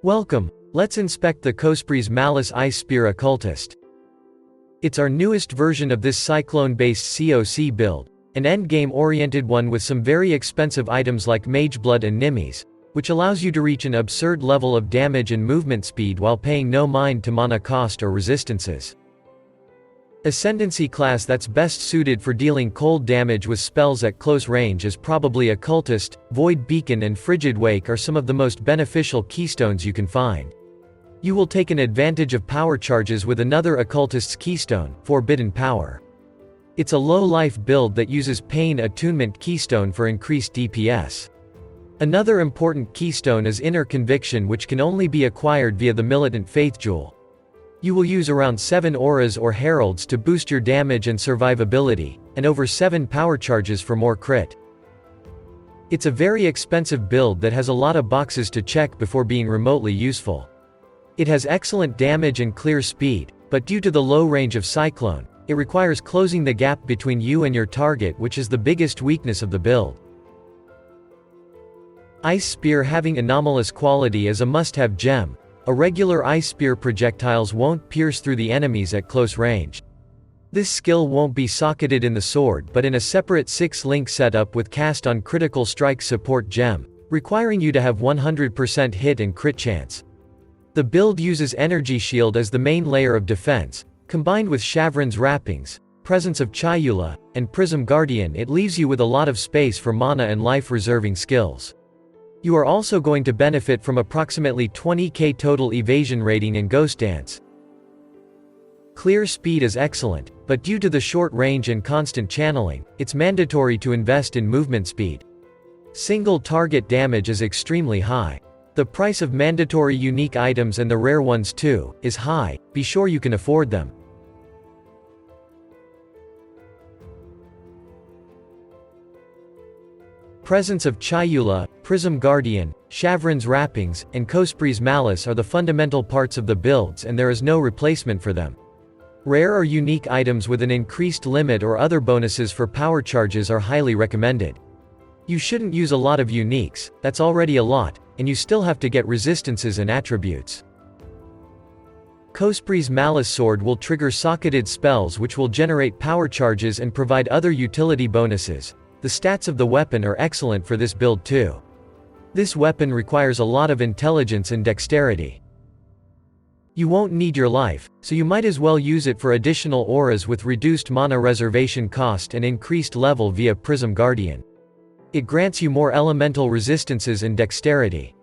Welcome, let's inspect the Cospri's Malice Ice Spear Occultist. It's our newest version of this Cyclone-based COC build, an endgame-oriented one with some very expensive items like Mageblood and Nimis, which allows you to reach an absurd level of damage and movement speed while paying no mind to mana cost or resistances. Ascendancy class that's best suited for dealing cold damage with spells at close range is probably Occultist. Void Beacon and Frigid Wake are some of the most beneficial keystones you can find. You will take an advantage of power charges with another Occultist's keystone, Forbidden Power. It's a low-life build that uses Pain Attunement Keystone for increased DPS. Another important keystone is Inner Conviction, which can only be acquired via the Militant Faith Jewel. You will use around 7 auras or heralds to boost your damage and survivability, and over 7 power charges for more crit. It's a very expensive build that has a lot of boxes to check before being remotely useful. It has excellent damage and clear speed, but due to the low range of Cyclone, it requires closing the gap between you and your target, which is the biggest weakness of the build. Ice Spear having anomalous quality is a must-have gem. A regular ice spear projectiles won't pierce through the enemies at close range. This skill won't be socketed in the sword but in a separate 6-link setup with cast on critical strike support gem, requiring you to have 100% hit and crit chance. The build uses Energy Shield as the main layer of defense, combined with Shavron's wrappings, presence of Chayula, and Prism Guardian. It leaves you with a lot of space for mana and life-reserving skills. You are also going to benefit from approximately 20k total evasion rating and Ghost Dance. Clear speed is excellent, but due to the short range and constant channeling, it's mandatory to invest in movement speed. Single target damage is extremely high. The price of mandatory unique items, and the rare ones too, is high. Be sure you can afford them. Presence of Chayula, Prism Guardian, Shavron's wrappings, and Cospri's Malice are the fundamental parts of the builds, and there is no replacement for them. Rare or unique items with an increased limit or other bonuses for power charges are highly recommended. You shouldn't use a lot of uniques, that's already a lot, and you still have to get resistances and attributes. Cospri's Malice Sword will trigger socketed spells which will generate power charges and provide other utility bonuses. The stats of the weapon are excellent for this build too. This weapon requires a lot of intelligence and dexterity. You won't need your life, so you might as well use it for additional auras with reduced mana reservation cost and increased level via Prism Guardian. It grants you more elemental resistances and dexterity.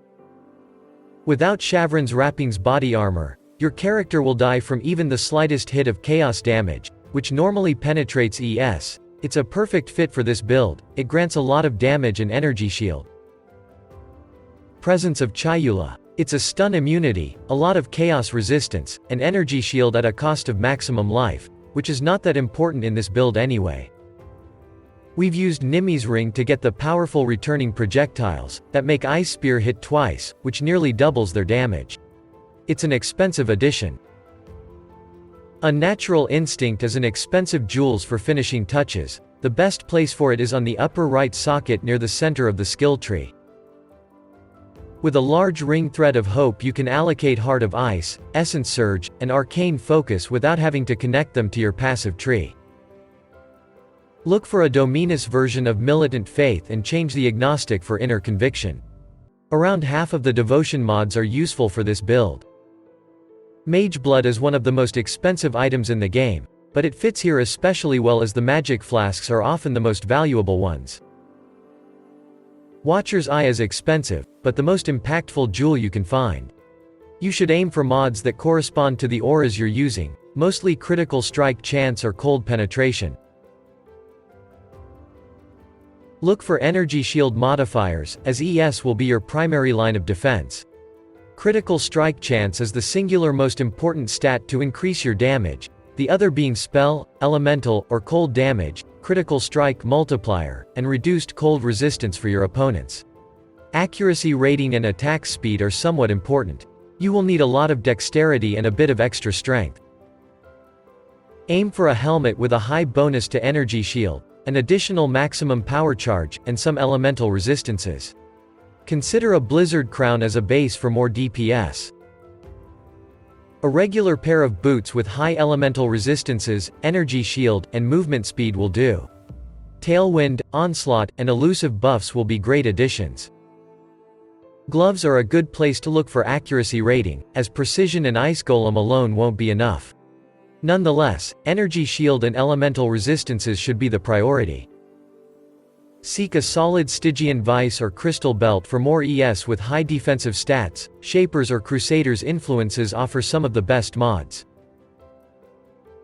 Without Shavron's wrappings body armor, your character will die from even the slightest hit of chaos damage, which normally penetrates ES. It's a perfect fit for this build. It grants a lot of damage and Energy Shield. Presence of Chayula. It's a stun immunity, a lot of chaos resistance, and Energy Shield at a cost of maximum life, which is not that important in this build anyway. We've used Nimis Ring to get the powerful returning projectiles that make Ice Spear hit twice, which nearly doubles their damage. It's an expensive addition. Unnatural Instinct is an expensive jewels for finishing touches. The best place for it is on the upper right socket near the center of the skill tree. With a large ring Thread of Hope you can allocate Heart of Ice, Essence Surge, and Arcane Focus without having to connect them to your passive tree. Look for a Dominus version of Militant Faith and change the Agnostic for Inner Conviction. Around half of the devotion mods are useful for this build. Mageblood is one of the most expensive items in the game, but it fits here especially well as the magic flasks are often the most valuable ones. Watcher's Eye is expensive, but the most impactful jewel you can find. You should aim for mods that correspond to the auras you're using, mostly critical strike chance or cold penetration. Look for Energy Shield modifiers, as ES will be your primary line of defense. Critical strike chance is the singular most important stat to increase your damage, the other being spell, elemental, or cold damage, critical strike multiplier, and reduced cold resistance for your opponents. Accuracy rating and attack speed are somewhat important. You will need a lot of dexterity and a bit of extra strength. Aim for a helmet with a high bonus to Energy Shield, an additional maximum power charge, and some elemental resistances. Consider a Blizzard Crown as a base for more DPS. A regular pair of boots with high elemental resistances, energy shield, and movement speed will do. Tailwind, Onslaught, and elusive buffs will be great additions. Gloves are a good place to look for accuracy rating, as precision and ice golem alone won't be enough. Nonetheless, energy shield and elemental resistances should be the priority. Seek a solid Stygian Vice or Crystal Belt for more ES with high defensive stats. Shapers or Crusaders influences offer some of the best mods.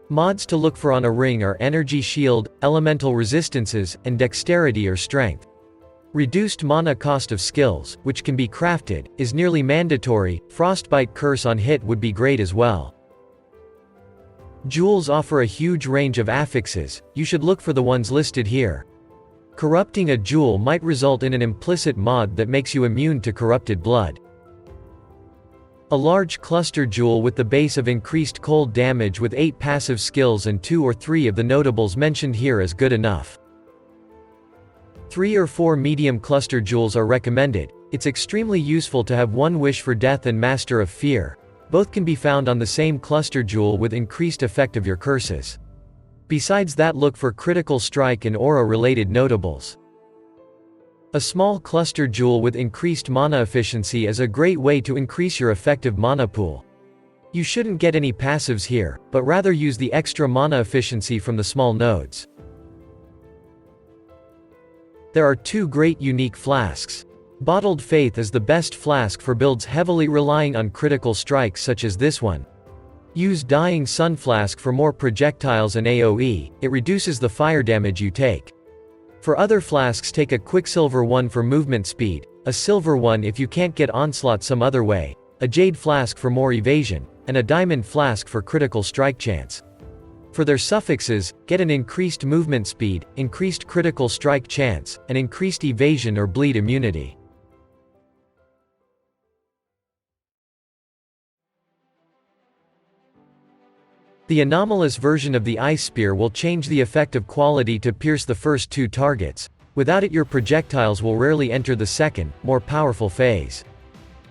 Mods to look for on a ring are Energy Shield, Elemental Resistances, and Dexterity or Strength. Reduced mana cost of skills, which can be crafted, is nearly mandatory. Frostbite Curse on hit would be great as well. Jewels offer a huge range of affixes, you should look for the ones listed here. Corrupting a jewel might result in an implicit mod that makes you immune to corrupted blood. A large cluster jewel with the base of increased cold damage with 8 passive skills and 2 or 3 of the notables mentioned here is good enough. 3 or 4 medium cluster jewels are recommended. It's extremely useful to have one Wish for Death and Master of Fear. Both can be found on the same cluster jewel with increased effect of your curses. Besides that, look for critical strike and aura-related notables. A small cluster jewel with increased mana efficiency is a great way to increase your effective mana pool. You shouldn't get any passives here, but rather use the extra mana efficiency from the small nodes. There are 2 great unique flasks. Bottled Faith is the best flask for builds heavily relying on critical strikes such as this one. Use Dying Sun Flask for more projectiles and AoE, it reduces the fire damage you take. For other flasks, take a Quicksilver one for movement speed, a Silver one if you can't get Onslaught some other way, a Jade Flask for more evasion, and a Diamond Flask for critical strike chance. For their suffixes, get an increased movement speed, increased critical strike chance, and increased evasion or bleed immunity. The anomalous version of the Ice Spear will change the effective quality to pierce the first 2 targets. Without it, your projectiles will rarely enter the second, more powerful phase.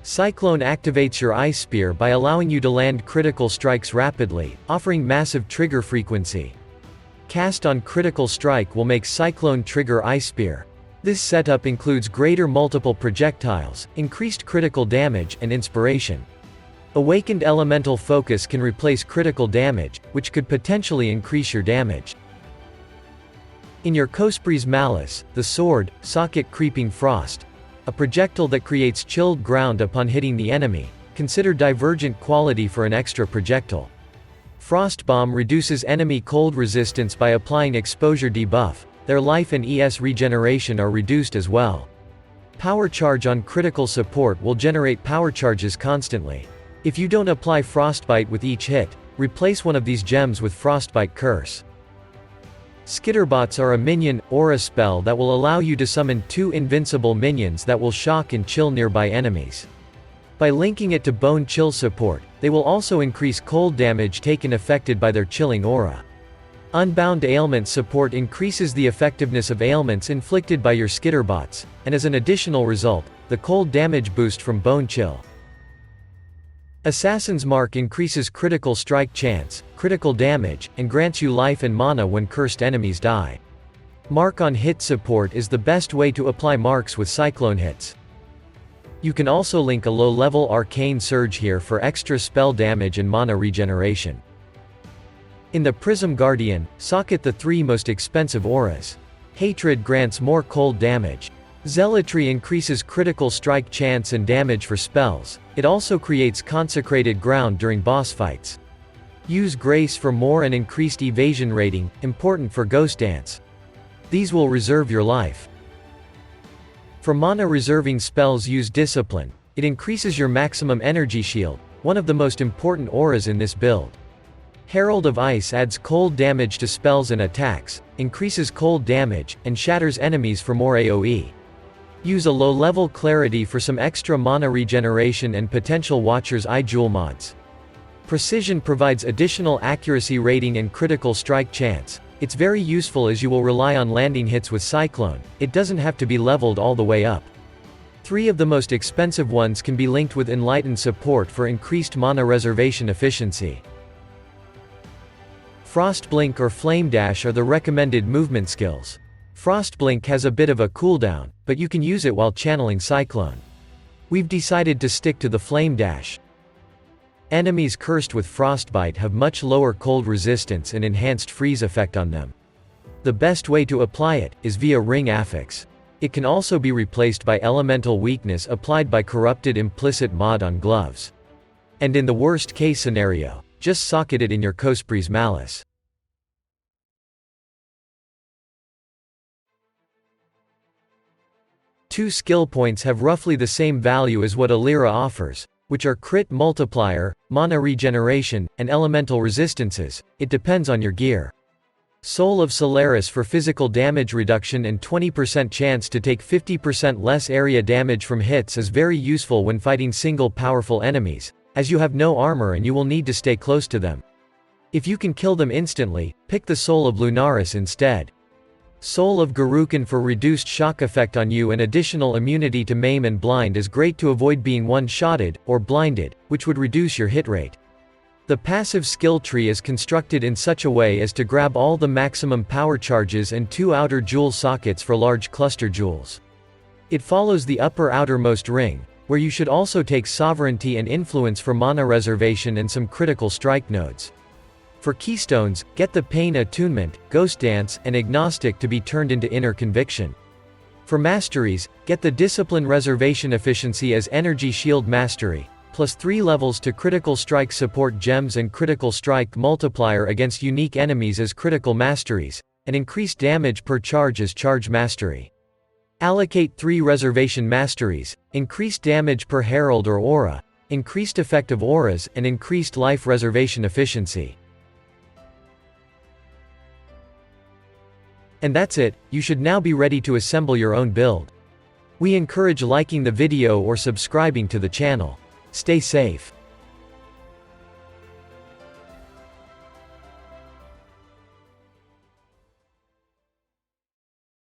Cyclone activates your Ice Spear by allowing you to land critical strikes rapidly, offering massive trigger frequency. Cast on critical strike will make Cyclone trigger Ice Spear. This setup includes greater multiple projectiles, increased critical damage, and inspiration. Awakened Elemental Focus can replace critical damage, which could potentially increase your damage. In your Cospri's Malice, the sword, Socket Creeping Frost, a projectile that creates chilled ground upon hitting the enemy, consider Divergent quality for an extra projectile. Frost Bomb reduces enemy cold resistance by applying exposure debuff, their life and ES regeneration are reduced as well. Power Charge on critical support will generate power charges constantly. If you don't apply Frostbite with each hit, replace one of these gems with Frostbite Curse. Skitterbots are a minion, aura spell that will allow you to summon 2 invincible minions that will shock and chill nearby enemies. By linking it to Bone Chill support, they will also increase cold damage taken affected by their chilling aura. Unbound Ailment support increases the effectiveness of ailments inflicted by your Skitterbots, and as an additional result, the cold damage boost from Bone Chill. Assassin's Mark increases critical strike chance, critical damage, and grants you life and mana when cursed enemies die. Mark on hit support is the best way to apply marks with cyclone hits. You can also link a low-level Arcane Surge here for extra spell damage and mana regeneration. In the Prism Guardian, socket the 3 most expensive auras. Hatred grants more cold damage. Zealotry increases critical strike chance and damage for spells. It also creates consecrated ground during boss fights. Use Grace for more and increased evasion rating, important for Ghost Dance. These will reserve your life. For mana reserving spells, use Discipline. It increases your maximum energy shield, one of the most important auras in this build. Herald of Ice adds cold damage to spells and attacks, increases cold damage, and shatters enemies for more AoE. Use a low-level Clarity for some extra mana regeneration and potential Watcher's Eye Jewel mods. Precision provides additional accuracy rating and critical strike chance. It's very useful as you will rely on landing hits with Cyclone, it doesn't have to be leveled all the way up. 3 of the most expensive ones can be linked with Enlightened support for increased mana reservation efficiency. Frostblink or Flame Dash are the recommended movement skills. Frostblink has a bit of a cooldown, but you can use it while channeling Cyclone. We've decided to stick to the Flame Dash. Enemies cursed with Frostbite have much lower cold resistance and enhanced freeze effect on them. The best way to apply it is via Ring Affix. It can also be replaced by Elemental Weakness applied by Corrupted Implicit mod on gloves. And in the worst case scenario, just socket it in your Cospri's Malice. Two skill points have roughly the same value as what Alira offers, which are Crit Multiplier, Mana Regeneration, and Elemental Resistances. It depends on your gear. Soul of Solaris for physical damage reduction and 20% chance to take 50% less area damage from hits is very useful when fighting single powerful enemies, as you have no armor and you will need to stay close to them. If you can kill them instantly, pick the Soul of Lunaris instead. Soul of Garukin for reduced shock effect on you and additional immunity to maim and blind is great to avoid being one-shotted, or blinded, which would reduce your hit rate. The passive skill tree is constructed in such a way as to grab all the maximum power charges and 2 outer jewel sockets for large cluster jewels. It follows the upper outermost ring, where you should also take Sovereignty and Influence for mana reservation and some critical strike nodes. For keystones, get the Pain Attunement, Ghost Dance, and Agnostic to be turned into Inner Conviction. For masteries, get the Discipline reservation efficiency as Energy Shield Mastery, plus 3 levels to Critical Strike Support Gems and Critical Strike Multiplier against unique enemies as Critical Masteries, and increased damage per charge as Charge Mastery. Allocate 3 Reservation Masteries, increased damage per Herald or Aura, increased effect of auras, and increased life reservation efficiency. And that's it, you should now be ready to assemble your own build. We encourage liking the video or subscribing to the channel. Stay safe.